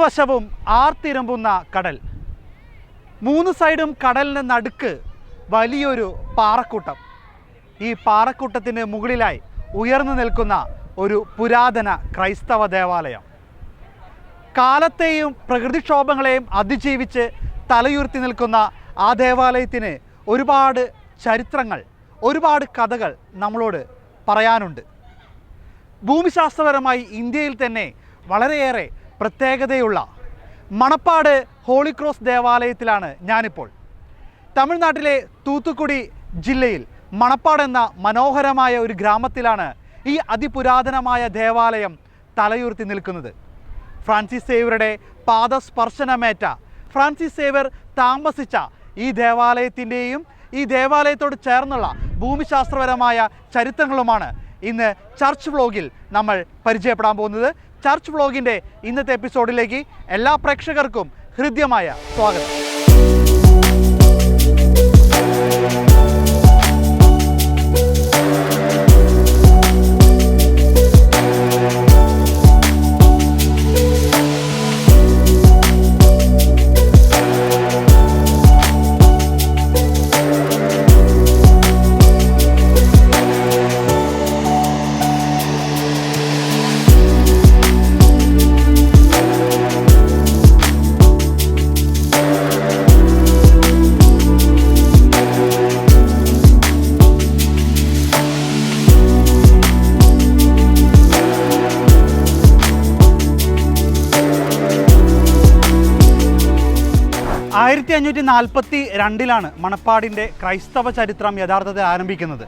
ഇരുവശവും ആർത്തിരമ്പുന്ന കടൽ. മൂന്ന് സൈഡും കടലിന് നടുക്ക് വലിയൊരു പാറക്കൂട്ടം. ഈ പാറക്കൂട്ടത്തിന് മുകളിലായി ഉയർന്നു നിൽക്കുന്ന ഒരു പുരാതന ക്രൈസ്തവ ദേവാലയം. കാലത്തെയും പ്രകൃതിക്ഷോഭങ്ങളെയും അതിജീവിച്ച് തലയുയർത്തി നിൽക്കുന്ന ആ ദേവാലയത്തിന് ഒരുപാട് ചരിത്രങ്ങൾ, ഒരുപാട് കഥകൾ നമ്മളോട് പറയാനുണ്ട്. ഭൂമിശാസ്ത്രപരമായി ഇന്ത്യയിൽ തന്നെ വളരെയേറെ പ്രത്യേകതയുള്ള മണപ്പാട് ഹോളി ക്രോസ് ദേവാലയത്തിലാണ് ഞാനിപ്പോൾ. തമിഴ്നാട്ടിലെ തൂത്തുക്കുടി ജില്ലയിൽ മണപ്പാട് എന്ന മനോഹരമായ ഒരു ഗ്രാമത്തിലാണ് ഈ അതിപുരാതനമായ ദേവാലയം തലയുയർത്തി നിൽക്കുന്നത്. ഫ്രാൻസിസ് സേവ്യറുടെ പാദസ്പർശനമേറ്റ, ഫ്രാൻസിസ് സേവ്യർ താമസിച്ച ഈ ദേവാലയത്തിൻ്റെയും ഈ ദേവാലയത്തോട് ചേർന്നുള്ള ഭൂമിശാസ്ത്രപരമായ ചരിത്രങ്ങളുമാണ് ഇന്ന് ചർച്ച് വ്ലോഗിൽ നമ്മൾ പരിചയപ്പെടാൻ പോകുന്നത്. ചർച്ച് വ്ലോഗിൻ്റെ ഇന്നത്തെ എപ്പിസോഡിലേക്ക് എല്ലാ പ്രേക്ഷകർക്കും ഹൃദ്യമായ സ്വാഗതം. ആയിരത്തി 1542 മണപ്പാടിൻ്റെ ക്രൈസ്തവ ചരിത്രം യഥാർത്ഥത്തിൽ ആരംഭിക്കുന്നത്.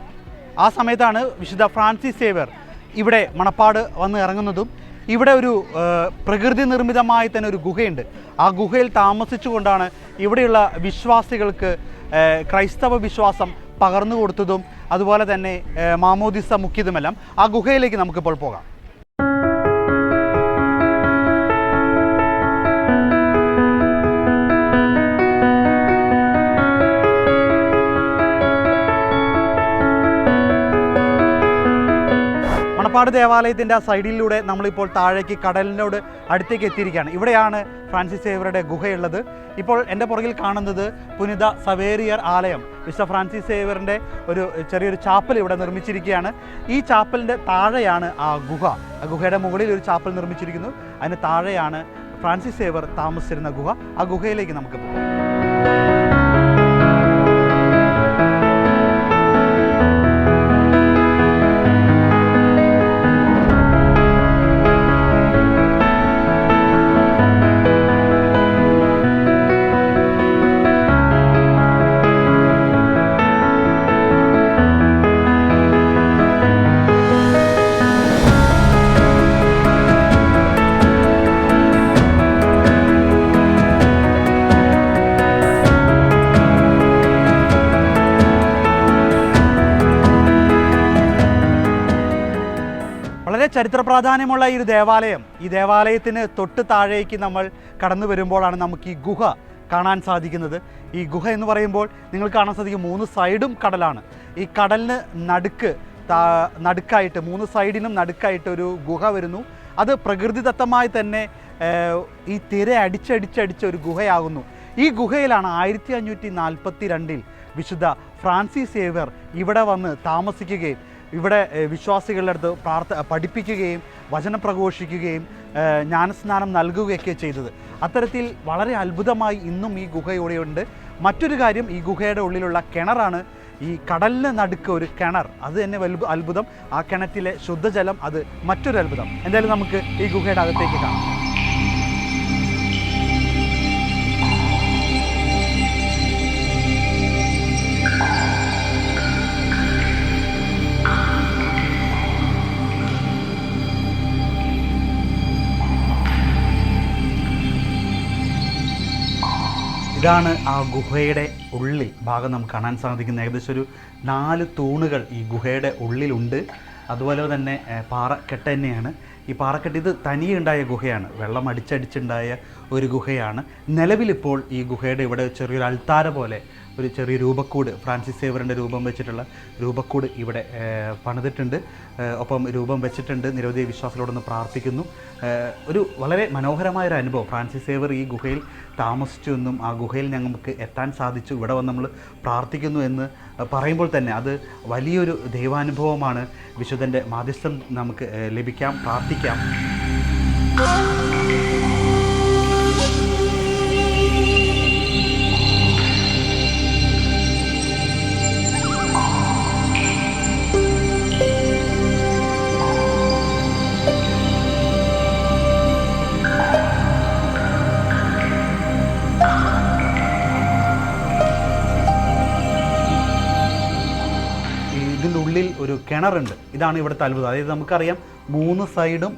ആ സമയത്താണ് വിശുദ്ധ ഫ്രാൻസിസ് സേവ്യർ ഇവിടെ മണപ്പാട് വന്ന് ഇറങ്ങുന്നതും. ഇവിടെ ഒരു പ്രകൃതി നിർമ്മിതമായി തന്നെ ഒരു ഗുഹയുണ്ട്. ആ ഗുഹയിൽ താമസിച്ചുകൊണ്ടാണ് ഇവിടെയുള്ള വിശ്വാസികൾക്ക് ക്രൈസ്തവ വിശ്വാസം പകർന്നു കൊടുത്തതും അതുപോലെ തന്നെ മാമോദിസ മുക്കിയതുമെല്ലാം. ആ ഗുഹയിലേക്ക് നമുക്കിപ്പോൾ പോകാം. മണപ്പാട് ദേവാലയത്തിൻ്റെ ആ സൈഡിലൂടെ നമ്മളിപ്പോൾ താഴേക്ക് കടലിനോട് അടുത്തേക്ക് എത്തിയിരിക്കുകയാണ്. ഇവിടെയാണ് ഫ്രാൻസിസ് സേവ്യറുടെ ഗുഹയുള്ളത്. ഇപ്പോൾ എൻ്റെ പുറകിൽ കാണുന്നത് പുനിത സവേറിയർ ആലയം, വിശുദ്ധ ഫ്രാൻസിസ് സേവ്യറിൻ്റെ ഒരു ചെറിയൊരു ചാപ്പൽ ഇവിടെ നിർമ്മിച്ചിരിക്കുകയാണ്. ഈ ചാപ്പലിൻ്റെ താഴെയാണ് ആ ഗുഹ. ആ ഗുഹയുടെ മുകളിൽ ഒരു ചാപ്പൽ നിർമ്മിച്ചിരിക്കുന്നു. അതിന് താഴെയാണ് ഫ്രാൻസിസ് സേവ്യർ താമസിച്ചിരുന്ന ഗുഹ. ആ ഗുഹയിലേക്ക് നമുക്ക് പോകാം. വളരെ ചരിത്ര പ്രാധാന്യമുള്ള ഈ ദേവാലയം, ഈ ദേവാലയത്തിന് തൊട്ട് താഴേക്ക് നമ്മൾ കടന്നു വരുമ്പോഴാണ് നമുക്ക് ഈ ഗുഹ കാണാൻ സാധിക്കുന്നത്. ഈ ഗുഹ എന്ന് പറയുമ്പോൾ നിങ്ങൾ കാണാൻ സാധിക്കും 3 സൈഡും കടലാണ്. ഈ കടലിന് നടുക്കായിട്ട് 3 സൈഡിനും നടുക്കായിട്ട് ഒരു ഗുഹ വരുന്നു. അത് പ്രകൃതിദത്തമായി തന്നെ ഈ തിര അടിച്ചടിച്ചടിച്ച ഒരു ഗുഹയാകുന്നു. ഈ ഗുഹയിലാണ് 1542 വിശുദ്ധ ഫ്രാൻസിസ് സേവ്യർ ഇവിടെ വന്ന് താമസിക്കുകയും ഇവിടെ വിശ്വാസികളുടെ അടുത്ത് പഠിപ്പിക്കുകയും വചനം പ്രഘോഷിക്കുകയും ജ്ഞാനസ്നാനം നൽകുകയൊക്കെ ചെയ്തത്. അത്തരത്തിൽ വളരെ അത്ഭുതമായി ഇന്നും ഈ ഗുഹയോടെയുണ്ട്. മറ്റൊരു കാര്യം, ഈ ഗുഹയുടെ ഉള്ളിലുള്ള കിണറാണ്. ഈ കടലിന് നടുക്ക് ഒരു കിണർ, അത് തന്നെ അത്ഭുതം. ആ കിണറ്റിലെ ശുദ്ധജലം, അത് മറ്റൊരു അത്ഭുതം. എന്തായാലും നമുക്ക് ഈ ഗുഹയുടെ അകത്തേക്ക് കാണാം. ഇതാണ് ആ ഗുഹയുടെ ഉള്ളിൽ ഭാഗം നമുക്ക് കാണാൻ സാധിക്കുന്നത്. ഏകദേശം ഒരു 4 തൂണുകൾ ഈ ഗുഹയുടെ ഉള്ളിലുണ്ട്. അതുപോലെ തന്നെ പാറക്കെട്ട് തന്നെയാണ്. ഈ പാറക്കെട്ട് ഇത് തനിയെ ഉണ്ടായ ഗുഹയാണ്, വെള്ളം അടിച്ചടിച്ചുണ്ടായ ഒരു ഗുഹയാണ്. നിലവിലിപ്പോൾ ഈ ഗുഹയുടെ ഇവിടെ ചെറിയൊരു അൾത്താര പോലെ ഒരു ചെറിയ രൂപക്കൂട്, ഫ്രാൻസിസ് സേവറിൻ്റെ രൂപം വെച്ചിട്ടുള്ള രൂപക്കൂട് ഇവിടെ പണിതിട്ടുണ്ട്. ഒപ്പം രൂപം വെച്ചിട്ടുണ്ട്. നിരവധി വിശ്വാസികളോടൊന്ന് പ്രാർത്ഥിക്കുന്നു. ഒരു വളരെ മനോഹരമായൊരു അനുഭവം. ഫ്രാൻസിസ് സേവർ ഈ ഗുഹയിൽ താമസിച്ചു എന്നും ആ ഗുഹയിൽ ഞങ്ങൾക്ക് എത്താൻ സാധിച്ചു, ഇവിടെ വന്ന് നമ്മൾ പ്രാർത്ഥിക്കുന്നു എന്ന് പറയുമ്പോൾ തന്നെ അത് വലിയൊരു ദൈവാനുഭവമാണ്. വിശുദ്ധൻ്റെ മാധ്യസ്ഥം നമുക്ക് ലഭിക്കാം, പ്രാർത്ഥിക്കാം. ഇതിൻ്റെ ഉള്ളിൽ ഒരു കിണറുണ്ട്. ഇതാണ് ഇവിടുത്തെ അത്ഭുതം. അതായത് നമുക്കറിയാം 3 സൈഡും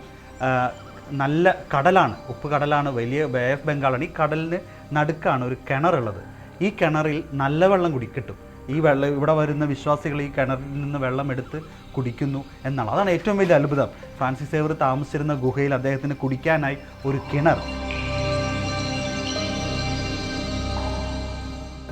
നല്ല കടലാണ്, ഉപ്പ് കടലാണ്, വലിയ ബേ ഓഫ് ബംഗാളാണ്. ഈ കടലിന് നടുക്കാണ് ഒരു കിണറുള്ളത്. ഈ കിണറിൽ നല്ല വെള്ളം കിട്ടും. ഈ വെള്ളം ഇവിടെ വരുന്ന വിശ്വാസികൾ ഈ കിണറിൽ നിന്ന് വെള്ളം എടുത്ത് കുടിക്കുന്നു എന്നാണ്. അതാണ് ഏറ്റവും വലിയ അത്ഭുതം. ഫ്രാൻസിസ് സേവർ താമസിച്ചിരുന്ന ഗുഹയിൽ അദ്ദേഹത്തിന് കുടിക്കാനായി ഒരു കിണർ.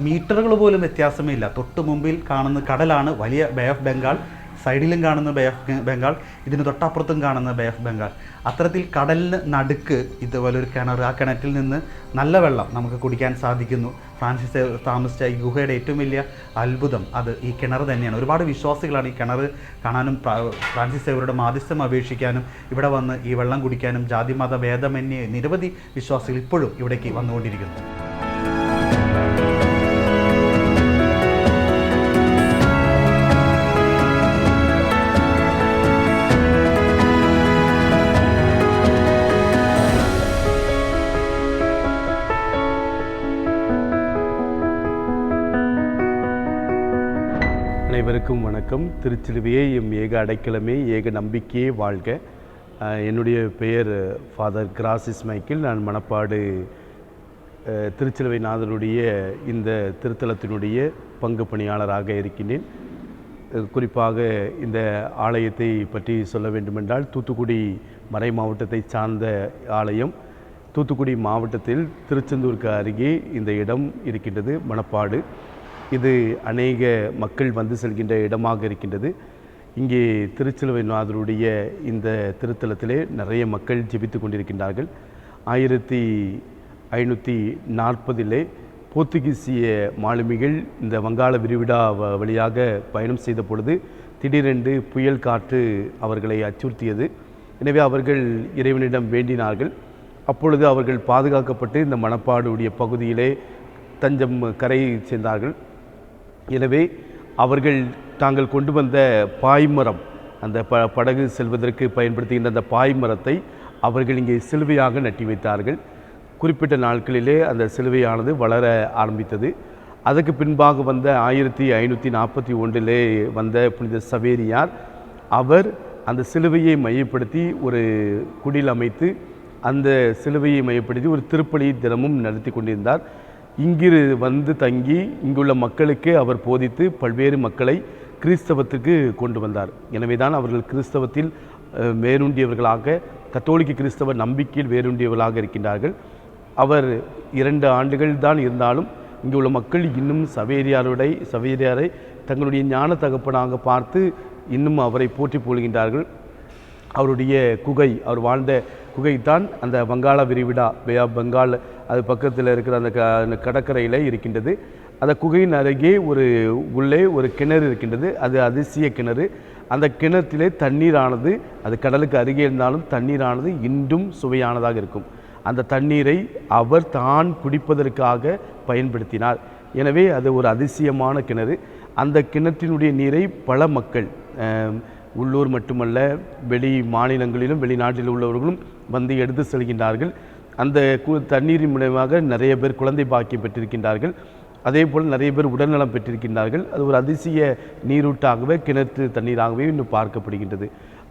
മീറ്ററുകൾ പോലും വ്യത്യാസമേ ഇല്ല. തൊട്ട് മുമ്പിൽ കാണുന്ന കടലാണ് വലിയ ബേ ഓഫ് ബംഗാൾ, സൈഡിലും കാണുന്ന ബേ ഓഫ് ബംഗാൾ, ഇതിന് തൊട്ടപ്പുറത്തും കാണുന്ന ബേ ഓഫ് ബംഗാൾ. അത്തരത്തിൽ കടലിന് നടുക്ക് ഇതുപോലൊരു കിണർ, ആ കിണറ്റിൽ നിന്ന് നല്ല വെള്ളം നമുക്ക് കുടിക്കാൻ സാധിക്കുന്നു. ഫ്രാൻസിസ് താമസിച്ച ഈ ഗുഹയുടെ ഏറ്റവും വലിയ അത്ഭുതം അത് ഈ കിണർ തന്നെയാണ്. ഒരുപാട് വിശ്വാസികളാണ് ഈ കിണർ കാണാനും ഫ്രാൻസിസ് സേവറുടെ മാധ്യസ്ഥം അപേക്ഷിക്കാനും ഇവിടെ വന്ന് ഈ വെള്ളം കുടിക്കാനും ജാതിമത ഭേദമന്യേ നിരവധി വിശ്വാസികൾ ഇപ്പോഴും ഇവിടേക്ക് വന്നുകൊണ്ടിരിക്കുന്നു. அனைவருக்கும் வணக்கம். திருச்சிலுவையே எம் ஏக அடைக்கலமே, ஏக நம்பிக்கையே வாழ்க. என்னுடைய பெயர் ஃபாதர் கிராசிஸ் மைக்கேல். நான் மணப்பாடு திருச்சிலுவை நாதனுடைய இந்த திருத்தலத்தினுடைய பங்கு பணியாளராக இருக்கின்றேன். குறிப்பாக இந்த ஆலயத்தை பற்றி சொல்ல வேண்டுமென்றால், தூத்துக்குடி மறை மாவட்டத்தை சார்ந்த ஆலயம். தூத்துக்குடி மாவட்டத்தில் திருச்செந்தூருக்கு அருகே இந்த இடம் இருக்கின்றது, மணப்பாடு. இது அநேக மக்கள் வந்து செல்கின்ற இடமாக இருக்கின்றது. இங்கே திருச்சிலுவை நாதருடைய இந்த திருத்தலத்திலே நிறைய மக்கள் ஜெபித்து கொண்டிருக்கின்றார்கள். 1540 போர்த்துகீசிய மாலுமிகள் இந்த வங்காள விரிகுடா வழியாக பயணம் செய்த பொழுது திடீரென்று புயல் காற்று அவர்களை அச்சுறுத்தியது. எனவே அவர்கள் இறைவனிடம் வேண்டினார்கள். அப்பொழுது அவர்கள் பாதுகாக்கப்பட்டு இந்த மணப்பாடுடைய பகுதியிலே தஞ்சம் கரை சேர்ந்தார்கள். எனவே அவர்கள் தாங்கள் கொண்டு வந்த பாய்மரம், அந்த படகு செல்வதற்கு பயன்படுத்துகின்ற அந்த பாய்மரத்தை அவர்கள் இங்கே சிலுவையாக நட்டி வைத்தார்கள். குறிப்பிட்ட நாட்களிலே அந்த சிலுவையானது வளர ஆரம்பித்தது. அதுக்கு பின்பாக வந்த 1541 வந்த புனித சவேரியார், அவர் அந்த சிலுவையை மையப்படுத்தி ஒரு குடில் அமைத்து அந்த சிலுவையை மையப்படுத்தி ஒரு திருப்பலி தினமும் நடத்தி கொண்டிருந்தார். இங்கு வந்து தங்கி இங்குள்ள மக்களுக்கு அவர் போதித்து பல்வேறு மக்களை கிறிஸ்தவத்துக்கு கொண்டு வந்தார். எனவே தான் அவர்கள் கிறிஸ்தவத்தில் வேரூன்றியவர்களாக, கத்தோலிக்க கிறிஸ்தவ நம்பிக்கையில் வேரூன்றியவர்களாக இருக்கின்றார்கள். அவர் 2 ஆண்டுகள் தான் இருந்தாலும் இங்குள்ள மக்கள் இன்னும் சவேரியாரை தங்களுடைய ஞான தகப்பனாக பார்த்து இன்னும் அவரை போற்றி போல்கின்றார்கள். அவருடைய குகை, அவர் வாழ்ந்த குகை தான் அந்த வங்காள விரிகுடா, பே ஆஃப் பெங்கால், அது பக்கத்தில் இருக்கிற அந்த கடற்கரையில் இருக்கின்றது. அந்த குகையின் அருகே உள்ளே ஒரு கிணறு இருக்கின்றது. அது அதிசய கிணறு. அந்த கிணற்றிலே தண்ணீரானது, அது கடலுக்கு அருகே இருந்தாலும் தண்ணீரானது இன்றும் சுவையானதாக இருக்கும். அந்த தண்ணீரை அவர் தான் குடிப்பதற்காக பயன்படுத்தினார். எனவே அது ஒரு அதிசயமான கிணறு. அந்த கிணற்றினுடைய நீரை பல மக்கள், உள்ளூர் மட்டுமல்ல வெளி மாநிலங்களிலும் வெளிநாட்டில் உள்ளவர்களும் வந்து எடுத்து செல்கின்றார்கள். அந்த தண்ணீரின் மூலமாக நிறைய பேர் குழந்தை பாக்கியம் பெற்றிருக்கின்றார்கள். அதே போல் நிறைய பேர் உடல்நலம் பெற்றிருக்கின்றார்கள். அது ஒரு அதிசய நீரூட்டாகவே, கிணற்று தண்ணீராகவே இன்னும் பார்க்கப்படுகின்றது.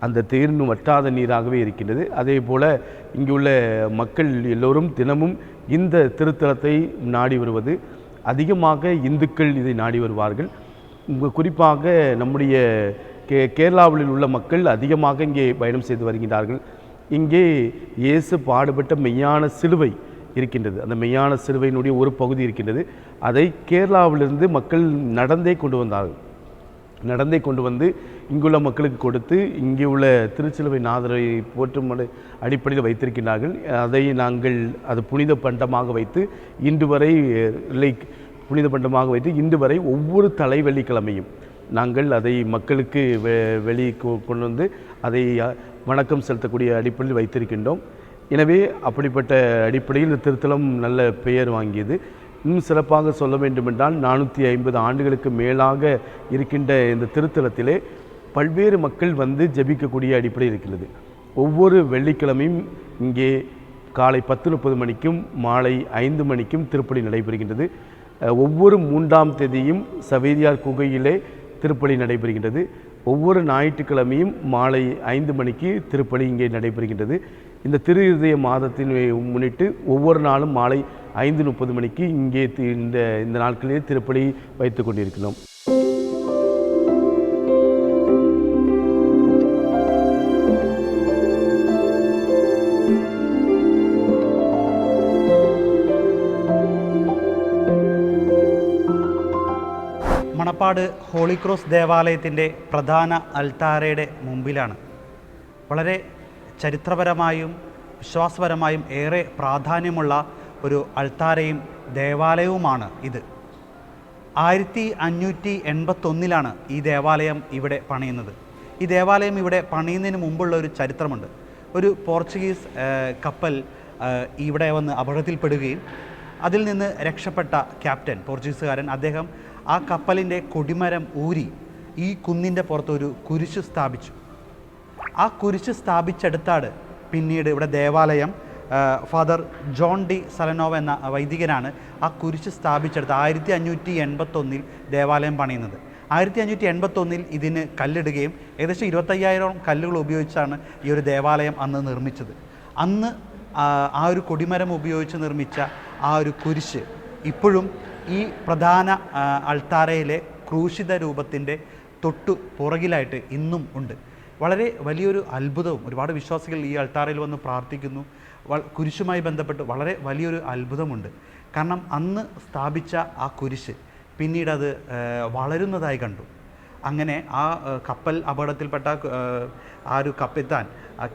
அந்த தேர்ந்து வற்றாத நீராகவே இருக்கின்றது. அதே போல் இங்குள்ள மக்கள் எல்லோரும் தினமும் இந்த திருத்தலத்தை நாடி வருவது, அதிகமாக இந்துக்கள் இதை நாடி வருவார்கள். குறிப்பாக நம்முடைய கேரளாவில் உள்ள மக்கள் அதிகமாக இங்கே பயணம் செய்து வருகின்றார்கள். இங்கே இயேசு பாடுபட்ட மெய்யான சிலுவை இருக்கின்றது. அந்த மெய்யான சிலுவையினுடைய ஒரு பகுதி இருக்கின்றது. அதை கேரளாவிலிருந்து மக்கள் நடந்தே கொண்டு வந்து இங்குள்ள மக்களுக்கு கொடுத்து இங்கே உள்ள திருச்சிலுவை நாதரை போற்றும் அடிப்படையில் வைத்திருக்கின்றார்கள். அதை நாங்கள் அது புனித பண்டமாக வைத்து இன்று வரை ஒவ்வொரு தலை வெள்ளிக்கிழமையும் நாங்கள் அதை மக்களுக்கு கொண்டு வந்து அதை வணக்கம் செலுத்தக்கூடிய அடிப்படையில் வைத்திருக்கின்றோம். எனவே அப்படிப்பட்ட அடிப்படையில் இந்த திருத்தலம் நல்ல பெயர் வாங்கியது. இன்னும் சிறப்பாக சொல்ல வேண்டுமென்றால் 450 ஆண்டுகளுக்கு மேலாக இருக்கின்ற இந்த திருத்தலத்திலே பல்வேறு மக்கள் வந்து ஜெபிக்கக்கூடிய அடிப்படை இருக்கிறது. ஒவ்வொரு வெள்ளிக்கிழமையும் இங்கே காலை 10:30 மணிக்கும் மாலை 5 மணிக்கும் திருப்பலி நடைபெறுகின்றது. ஒவ்வொரு 3ஆம் தேதியும் சவேரியார் குகையிலே திருப்பலி நடைபெறுகின்றது. ஒவ்வொரு ஞாயிற்றுக்கிழமையும் மாலை 5 மணிக்கு திருப்பலி இங்கே நடைபெறுகின்றது. இந்த திரு இருதய மாதத்தின் முன்னிட்டு ஒவ்வொரு நாளும் மாலை 5:30 மணிக்கு இங்கே இந்த நாட்களிலே திருப்பலி வைத்து கொண்டிருக்கிறோம். മണപ്പാട് ഹോളി ക്രോസ് ദേവാലയത്തിൻ്റെ പ്രധാന അൾത്താരയുടെ മുമ്പിലാണ്. വളരെ ചരിത്രപരമായും വിശ്വാസപരമായും ഏറെ പ്രാധാന്യമുള്ള ഒരു അൾത്താരയും ദേവാലയവുമാണ് ഇത്. 1581 ഈ ദേവാലയം ഇവിടെ പണിയുന്നത്. ഈ ദേവാലയം ഇവിടെ പണിയുന്നതിന് മുമ്പുള്ള ഒരു ചരിത്രമുണ്ട്. ഒരു പോർച്ചുഗീസ് കപ്പൽ ഇവിടെ വന്ന് അപകടത്തിൽപ്പെടുകയും അതിൽ നിന്ന് രക്ഷപ്പെട്ട ക്യാപ്റ്റൻ പോർച്ചുഗീസുകാരൻ അദ്ദേഹം ആ കപ്പലിൻ്റെ കൊടിമരം ഊരി ഈ കുന്നിൻ്റെ പുറത്തൊരു കുരിശ് സ്ഥാപിച്ചു. ആ കുരിശ് സ്ഥാപിച്ചെടുത്താണ് പിന്നീട് ഇവിടെ ദേവാലയം ഫാദർ ജോൺ ഡി സലനോവ എന്ന വൈദികനാണ് ആ കുരിശ് സ്ഥാപിച്ചെടുത്ത് 1581 ദേവാലയം പണിയുന്നത്. 1581 ഇതിന് കല്ലിടുകയും ഏകദേശം 25,000 കല്ലുകൾ ഉപയോഗിച്ചാണ് ഈ ഒരു ദേവാലയം അന്ന് നിർമ്മിച്ചത്. അന്ന് ആ ഒരു കൊടിമരം ഉപയോഗിച്ച് നിർമ്മിച്ച ആ ഒരു കുരിശ് ഇപ്പോഴും ഈ പ്രധാന അൾത്താരയിലെ ക്രൂശിത രൂപത്തിൻ്റെ തൊട്ടു പുറകിലായിട്ട് ഇന്നും ഉണ്ട്. വളരെ വലിയൊരു അത്ഭുതവും ഒരുപാട് വിശ്വാസികൾ ഈ അൾത്താരയിൽ വന്ന് പ്രാർത്ഥിക്കുന്നു. കുരിശുമായി ബന്ധപ്പെട്ട് വളരെ വലിയൊരു അത്ഭുതമുണ്ട്. കാരണം അന്ന് സ്ഥാപിച്ച ആ കുരിശ് പിന്നീട് അത് വളരുന്നതായി കണ്ടു. അങ്ങനെ ആ കപ്പൽ അപകടത്തിൽപ്പെട്ട ആ ഒരു കപ്പിത്താൻ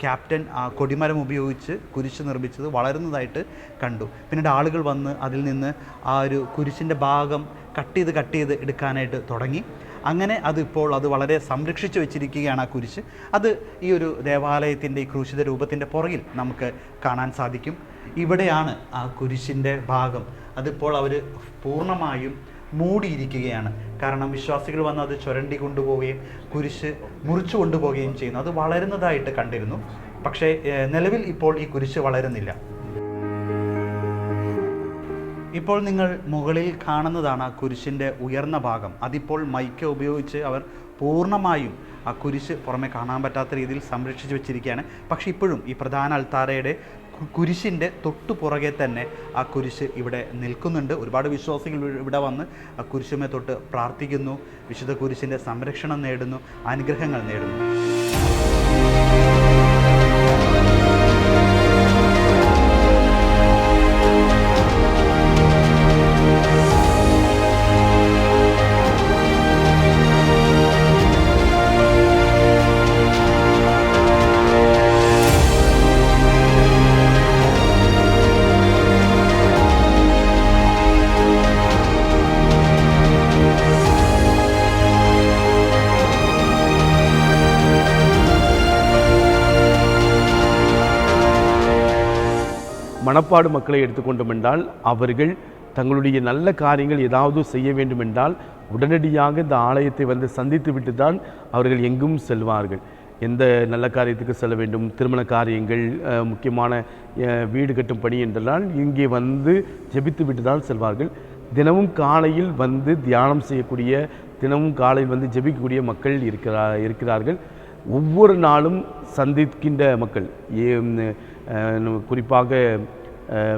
ക്യാപ്റ്റൻ ആ കൊടിമരം ഉപയോഗിച്ച് കുരിശ് നിർമ്മിച്ചത് വളരുന്നതായിട്ട് കണ്ടു. പിന്നീട് ആളുകൾ വന്ന് അതിൽ നിന്ന് ആ ഒരു കുരിശിൻ്റെ ഭാഗം കട്ട് ചെയ്ത് എടുക്കാനായിട്ട് തുടങ്ങി. അങ്ങനെ അതിപ്പോൾ അത് വളരെ സംരക്ഷിച്ചു വെച്ചിരിക്കുകയാണ് ആ കുരിശ്. അത് ഈ ഒരു ദേവാലയത്തിൻ്റെ ഈ ക്രൂശിത രൂപത്തിൻ്റെ പുറകിൽ നമുക്ക് കാണാൻ സാധിക്കും. ഇവിടെയാണ് ആ കുരിശിൻ്റെ ഭാഗം. അതിപ്പോൾ അവർ പൂർണ്ണമായും മൂടിയിരിക്കുകയാണ്. കാരണം വിശ്വാസികൾ വന്ന് അത് ചുരണ്ടി കൊണ്ടുപോവുകയും കുരിശ് മുറിച്ചു കൊണ്ടുപോവുകയും ചെയ്യുന്നു. അത് വളരുന്നതായിട്ട് കണ്ടിരുന്നു. പക്ഷേ നിലവിൽ ഇപ്പോൾ ഈ കുരിശ് വളരുന്നില്ല. ഇപ്പോൾ നിങ്ങൾ മുകളിൽ കാണുന്നതാണ് ആ കുരിശിൻ്റെ ഉയർന്ന ഭാഗം. അതിപ്പോൾ മൈക്ക് ഉപയോഗിച്ച് അവർ പൂർണ്ണമായും ആ കുരിശ് പുറമെ കാണാൻ പറ്റാത്ത രീതിയിൽ സംരക്ഷിച്ചു വെച്ചിരിക്കുകയാണ്. പക്ഷേ ഇപ്പോഴും ഈ പ്രധാന അൾത്താരയുടെ കുരിശിൻ്റെ തൊട്ടു പുറകെ തന്നെ ആ കുരിശ് ഇവിടെ നിൽക്കുന്നുണ്ട്. ഒരുപാട് വിശ്വാസികൾ ഇവിടെ വന്ന് ആ കുരിശുമേ തൊട്ട് പ്രാർത്ഥിക്കുന്നു, വിശുദ്ധ കുരിശിൻ്റെ സംരക്ഷണം നേടുന്നു, അനുഗ്രഹങ്ങൾ നേടുന്നു. மணப்பாடு மக்களை எடுத்துக்கொண்டோம் என்றால் அவர்கள் தங்களுடைய நல்ல காரியங்கள் ஏதாவது செய்ய வேண்டும் என்றால் உடனடியாக இந்த ஆலயத்தை வந்து சந்தித்து விட்டு தான் அவர்கள் எங்கும் செல்வார்கள். எந்த நல்ல காரியத்துக்கு செல்ல வேண்டும், திருமண காரியங்கள், முக்கியமான வீடு கட்டும் பணி என்றால் இங்கே வந்து ஜெபித்து விட்டு தான் செல்வார்கள். தினமும் காலையில் வந்து தியானம் செய்யக்கூடிய, தினமும் காலையில் வந்து ஜெபிக்கக்கூடிய மக்கள் இருக்கிறார்கள். ஒவ்வொரு நாளும் சந்திக்கின்ற மக்கள் குறிப்பாக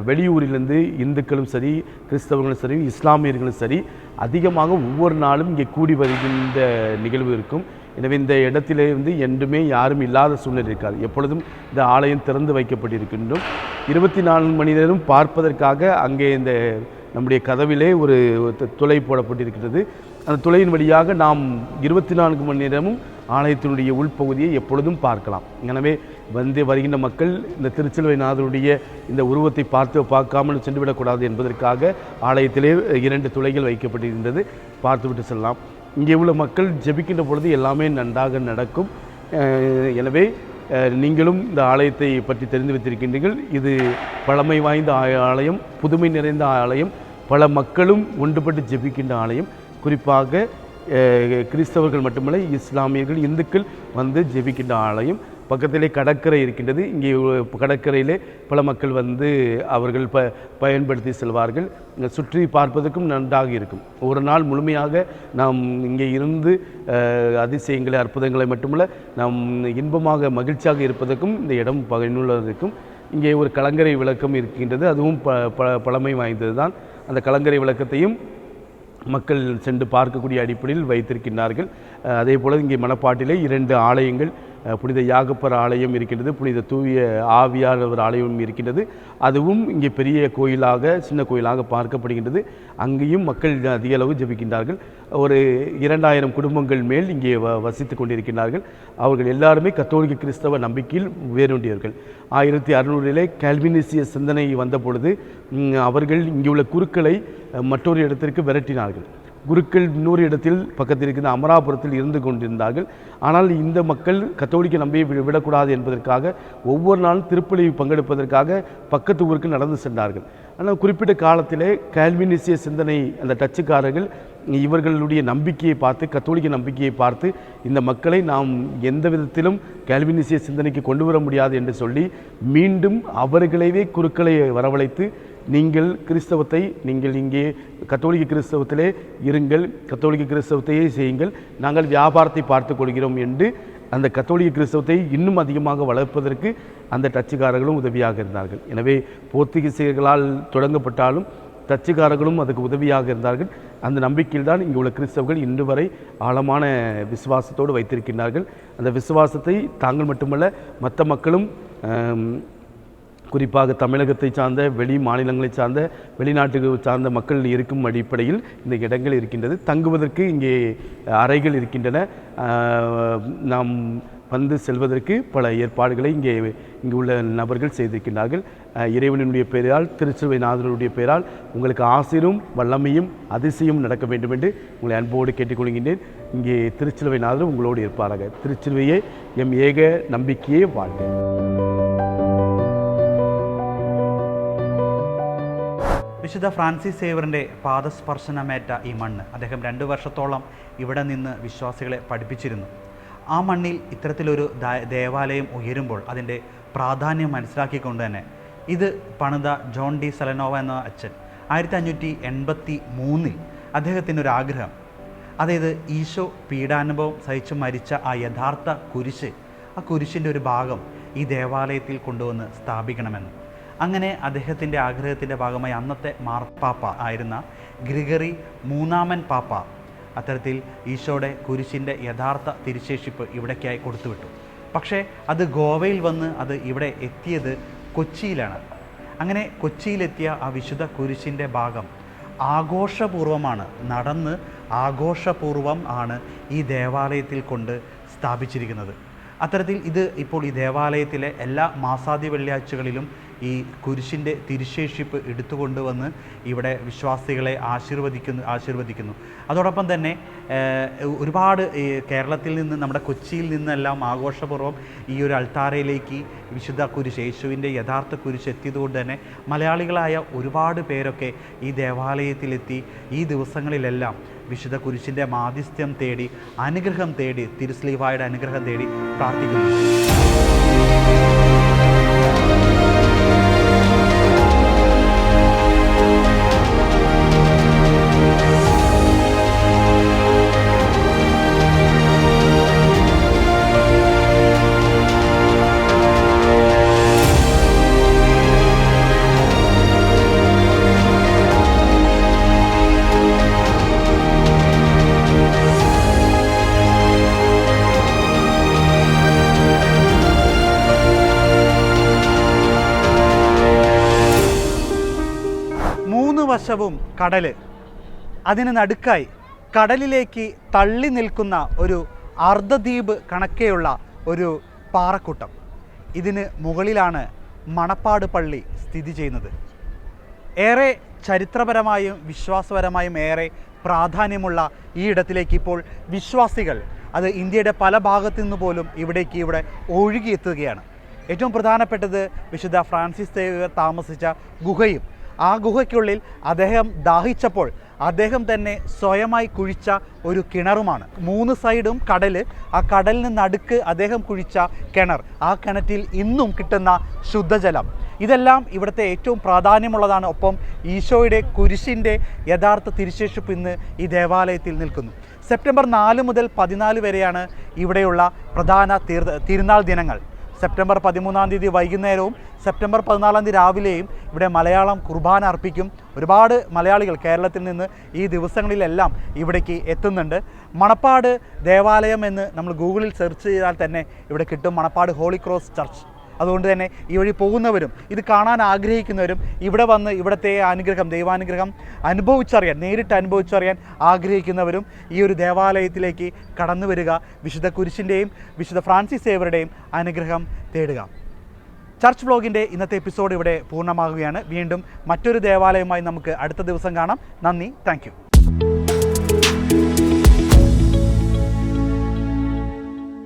வெளியூரிலிருந்து இந்துக்களும் சரி, கிறிஸ்தவர்களும் சரி, இஸ்லாமியர்களும் சரி அதிகமாக ஒவ்வொரு நாளும் இங்கே கூடி வருகின்ற நிகழ்வு இருக்கும். எனவே இந்த இடத்திலே என்றுமே யாரும் இல்லாத சூழ்நிலை இருக்காது. எப்பொழுதும் இந்த ஆலயம் திறந்து வைக்கப்பட்டிருக்கின்றோம். 24 மணி நேரம் பார்ப்பதற்காக அங்கே இந்த நம்முடைய கதவிலே ஒரு துளை போடப்பட்டிருக்கிறது. அந்த துளையின் வழியாக நாம் 24 மணி நேரமும் ஆலயத்தினுடைய உள்பகுதியை எப்பொழுதும் பார்க்கலாம். எனவே வருகின்ற மக்கள் இந்த திருச்சிலுவை நாதருடைய இந்த உருவத்தை பார்க்காமல் சென்றுவிடக்கூடாது என்பதற்காக ஆலயத்திலே 2 துளைகள் வைக்கப்பட்டிருந்தது. பார்த்துவிட்டு செல்லலாம். இங்கே உள்ள மக்கள் ஜெபிக்கின்ற பொழுது எல்லாமே நன்றாக நடக்கும். எனவே நீங்களும் இந்த ஆலயத்தை பற்றி தெரிந்து வைத்திருக்கின்றீர்கள். இது பழமை வாய்ந்த ஆலயம், புதுமை நிறைந்த ஆலயம், பல மக்களும் ஒன்றுபட்டு ஜெபிக்கின்ற ஆலயம். குறிப்பாக கிறிஸ்தவர்கள் மட்டுமல்ல, இஸ்லாமியர்கள், இந்துக்கள் ஜெபிக்கின்ற ஆலயம். பக்கத்திலே கடற்கரை இருக்கின்றது. இங்கே கடற்கரையிலே பல மக்கள் அவர்கள் பயன்படுத்தி செல்வார்கள். சுற்றி பார்ப்பதற்கும் நன்றாக இருக்கும். ஒரு நாள் முழுமையாக நாம் இங்கே இருந்து அதிசயங்களை, அற்புதங்களை மட்டுமல்ல, நாம் இன்பமாக மகிழ்ச்சியாக இருப்பதற்கும் இந்த இடம் பயனுள்ளதற்கும். இங்கே ஒரு கலங்கரை விளக்கம் இருக்கின்றது. அதுவும் பழமை வாய்ந்தது தான். அந்த கலங்கரை விளக்கத்தையும் மக்கள் சென்று பார்க்கக்கூடிய அடிப்படையில் வைத்திருக்கின்றார்கள். அதே போல் இங்கே மணப்பாட்டிலே 2 ஆலயங்கள், புனித யாகப்பர் ஆலயம் இருக்கின்றது, புனித தூய ஆவியானவர் ஆலயம் இருக்கின்றது. அதுவும் இங்கே பெரிய கோயிலாக, சின்ன கோயிலாக பார்க்கப்படுகின்றது. அங்கேயும் மக்கள் அதிக அளவு ஜெபிக்கின்றார்கள். ஒரு 2000 குடும்பங்கள் மேல் இங்கே வசித்து கொண்டிருக்கின்றார்கள். அவர்கள் எல்லாருமே கத்தோலிக்க கிறிஸ்தவ நம்பிக்கையில் வேரூன்றியவர்கள். 1600 கால்வினிசிய சிந்தனை வந்த பொழுது அவர்கள் இங்கே உள்ள குருக்களை மற்றொரு இடத்திற்கு விரட்டினார்கள். குருக்கள் இன்னொரு இடத்தில் பக்கத்தில் இருக்கிற அமராபுரத்தில் இருந்து கொண்டிருந்தார்கள். ஆனால் இந்த மக்கள் கத்தோலிக்க நம்பியை விடக்கூடாது என்பதற்காக ஒவ்வொரு நாளும் திருப்பலி பங்கெடுப்பதற்காக பக்கத்து ஊருக்கு நடந்து சென்றார்கள். ஆனால் குறிப்பிட்ட காலத்திலே கால்வினிசிய சிந்தனை அந்த டச்சுக்காரர்கள் இவர்களுடைய நம்பிக்கையை பார்த்து, கத்தோலிக்க நம்பிக்கையை பார்த்து, இந்த மக்களை நாம் எந்த விதத்திலும் கால்வினிசிய சிந்தனைக்கு கொண்டு வர முடியாது என்று சொல்லி மீண்டும் அவர்களைவே குருக்களை வரவழைத்து, நீங்கள் கிறிஸ்தவத்தை, நீங்கள் இங்கே கத்தோலிக்க கிறிஸ்தவத்திலே இருங்கள், கத்தோலிக்க கிறிஸ்தவத்தையே செய்யுங்கள், நாங்கள் வியாபாரத்தை பார்த்து கொள்கிறோம் என்று அந்த கத்தோலிக்க கிறிஸ்தவத்தை இன்னும் அதிகமாக வளர்ப்பதற்கு அந்த டச்சுக்காரர்களும் உதவியாக இருந்தார்கள். எனவே போர்த்துகீசியர்களால் தொடங்கப்பட்டாலும் டச்சுக்காரர்களும் அதுக்கு உதவியாக இருந்தார்கள். அந்த நம்பிக்கையில் தான் இங்கே உள்ள கிறிஸ்தவர்கள் இன்று வரை ஆழமான விசுவாசத்தோடு வைத்திருக்கின்றார்கள். அந்த விசுவாசத்தை தாங்கள் மட்டுமல்ல, மற்ற மக்களும், குறிப்பாக தமிழகத்தை சார்ந்த, வெளி மாநிலங்களை சார்ந்த, வெளிநாட்டுக்கு சார்ந்த மக்கள் இருக்கும் அடிப்படையில் இந்த இடங்கள் இருக்கின்றது. தங்குவதற்கு இங்கே அறைகள் இருக்கின்றன. நாம் செல்வதற்கு பல ஏற்பாடுகளை இங்கு உள்ள நபர்கள் செய்திருக்கின்றார்கள். இறைவனுடைய பெயரால், திருச்சிலுவை நாதனுடைய பெயரால் உங்களுக்கு ஆசீரும் வல்லமையும் அதிசயம் நடக்க வேண்டும் என்று உங்களை அன்போடு கேட்டுக்கொள்கின்றேன். இங்கே திருச்சிலுவை நாதர் உங்களோடு இருப்பாராக. திருச்சிலுவையே எம் ஏக நம்பிக்கையே வாழ்க. വിശുദ്ധ ഫ്രാൻസിസ് സേവറിൻ്റെ പാദസ്പർശനമേറ്റ ഈ മണ്ണ് അദ്ദേഹം 2 വർഷത്തോളം ഇവിടെ നിന്ന് വിശ്വാസികളെ പഠിപ്പിച്ചിരുന്നു. ആ മണ്ണിൽ ഇത്തരത്തിലൊരു ദേവാലയം ഉയരുമ്പോൾ അതിൻ്റെ പ്രാധാന്യം മനസ്സിലാക്കിക്കൊണ്ട് തന്നെ ഇത് പണിത ജോൺ ഡി സലനോവ എന്ന അച്ഛൻ 1583 അദ്ദേഹത്തിനൊരാഗ്രഹം, അതായത് ഈശോ പീഡാനുഭവം സഹിച്ച് മരിച്ച ആ യഥാർത്ഥ കുരിശ്, ആ കുരിശിൻ്റെ ഒരു ഭാഗം ഈ ദേവാലയത്തിൽ കൊണ്ടുവന്ന് സ്ഥാപിക്കണമെന്ന്. അങ്ങനെ അദ്ദേഹത്തിൻ്റെ ആഗ്രഹത്തിൻ്റെ ഭാഗമായി അന്നത്തെ മാർപ്പാപ്പ ആയിരുന്ന ഗ്രിഗറി 3-ാമൻ പാപ്പ അത്തരത്തിൽ ഈശോയുടെ കുരിശിൻ്റെ യഥാർത്ഥ തിരുശേഷിപ്പ് ഇവിടേക്കായി കൊടുത്തുവിട്ടു. പക്ഷേ അത് ഗോവയിൽ വന്ന് അത് ഇവിടെ എത്തിയത് കൊച്ചിയിലാണ്. അങ്ങനെ കൊച്ചിയിലെത്തിയ ആ വിശുദ്ധ കുരിശിൻ്റെ ഭാഗം ആഘോഷപൂർവമാണ്, നടന്ന് ആഘോഷപൂർവം ആണ് ഈ ദേവാലയത്തിൽ കൊണ്ട് സ്ഥാപിച്ചിരിക്കുന്നത്. അത്തരത്തിൽ ഇത് ഇപ്പോൾ ഈ ദേവാലയത്തിലെ എല്ലാ മാസാദി വെള്ളിയാഴ്ചകളിലും ഈ കുരിശിൻ്റെ തിരുശേഷിപ്പ് എടുത്തുകൊണ്ടുവന്ന് ഇവിടെ വിശ്വാസികളെ ആശീർവദിക്കുന്നു. അതോടൊപ്പം തന്നെ ഒരുപാട് കേരളത്തിൽ നിന്ന്, നമ്മുടെ കൊച്ചിയിൽ നിന്നെല്ലാം ആഘോഷപൂർവ്വം ഈ ഒരു അൾത്താരയിലേക്ക് വിശുദ്ധ കുരിശ്, യേശുവിൻ്റെ യഥാർത്ഥ കുരിശ് എത്തിയതുകൊണ്ട് തന്നെ മലയാളികളായ ഒരുപാട് പേരൊക്കെ ഈ ദേവാലയത്തിലെത്തി ഈ ദിവസങ്ങളിലെല്ലാം വിശുദ്ധ കുരിശിൻ്റെ മാധ്യസ്ഥ്യം തേടി, അനുഗ്രഹം തേടി, തിരുസ്ലീവായുടെ അനുഗ്രഹം തേടി പ്രാർത്ഥിക്കുന്നു. മൂന്ന് വശവും കടൽ, അതിന് നടുക്കായി കടലിലേക്ക് തള്ളി നിൽക്കുന്ന ഒരു അർദ്ധദ്വീപ് കണക്കെയുള്ള ഒരു പാറക്കൂട്ടം. ഇതിന് മുകളിലാണ് മണപ്പാട് പള്ളി സ്ഥിതി ചെയ്യുന്നത്. ഏറെ ചരിത്രപരമായും വിശ്വാസപരമായും ഏറെ പ്രാധാന്യമുള്ള ഈ ഇടത്തിലേക്ക് ഇപ്പോൾ വിശ്വാസികൾ, അത് ഇന്ത്യയുടെ പല ഭാഗത്തു നിന്ന് പോലും ഇവിടെ ഒഴുകിയെത്തുകയാണ്. ഏറ്റവും പ്രധാനപ്പെട്ടത് വിശുദ്ധ ഫ്രാൻസിസ് സേവ്യർ താമസിച്ച ഗുഹയും, ആ ഗുഹയ്ക്കുള്ളിൽ അദ്ദേഹം ദാഹിച്ചപ്പോൾ അദ്ദേഹം തന്നെ സ്വയമായി കുഴിച്ച ഒരു കിണറുമാണ്. 3 സൈഡും കടൽ, ആ കടലിന് നടുക്ക് അദ്ദേഹം കുഴിച്ച കിണർ, ആ കിണറ്റിൽ ഇന്നും കിട്ടുന്ന ശുദ്ധജലം, ഇതെല്ലാം ഇവിടുത്തെ ഏറ്റവും പ്രാധാന്യമുള്ളതാണ്. ഒപ്പം ഈശോയുടെ കുരിശിൻ്റെ യഥാർത്ഥ തിരുശേഷിപ്പ് ഇന്ന് ഈ ദേവാലയത്തിൽ നിൽക്കുന്നു. സെപ്റ്റംബർ 4 മുതൽ 14 വരെയാണ് ഇവിടെയുള്ള പ്രധാന തിരുനാൾ ദിനങ്ങൾ. സെപ്റ്റംബർ 13-ാം തീയതി വൈകുന്നേരവും സെപ്റ്റംബർ 14-ാം തീയതി രാവിലെയും ഇവിടെ മലയാളം കുർബാന അർപ്പിക്കും. ഒരുപാട് മലയാളികൾ കേരളത്തിൽ നിന്ന് ഈ ദിവസങ്ങളിലെല്ലാം ഇവിടേക്ക് എത്തുന്നുണ്ട്. മണപ്പാട് ദേവാലയം എന്ന് നമ്മൾ ഗൂഗിളിൽ സെർച്ച് ചെയ്താൽ തന്നെ ഇവിടെ കിട്ടും, മണപ്പാട് ഹോളി ക്രോസ് ചർച്ച്. അതുകൊണ്ട് തന്നെ ഈ വഴി പോകുന്നവരും ഇത് കാണാൻ ആഗ്രഹിക്കുന്നവരും ഇവിടെ വന്ന് ഇവിടുത്തെ അനുഗ്രഹം, ദൈവാനുഗ്രഹം നേരിട്ട് അനുഭവിച്ചറിയാൻ ആഗ്രഹിക്കുന്നവരും ഈ ഒരു ദേവാലയത്തിലേക്ക് കടന്നു വരിക, വിശുദ്ധ കുരിശിൻ്റെയും വിശുദ്ധ ഫ്രാൻസിസ് സേവ്യറുടെയും അനുഗ്രഹം തേടുക. ചർച്ച് വ്ലോഗിൻ്റെ ഇന്നത്തെ എപ്പിസോഡ് ഇവിടെ പൂർണ്ണമാകുകയാണ്. വീണ്ടും മറ്റൊരു ദേവാലയവുമായി നമുക്ക് അടുത്ത ദിവസം കാണാം. നന്ദി, താങ്ക് യു.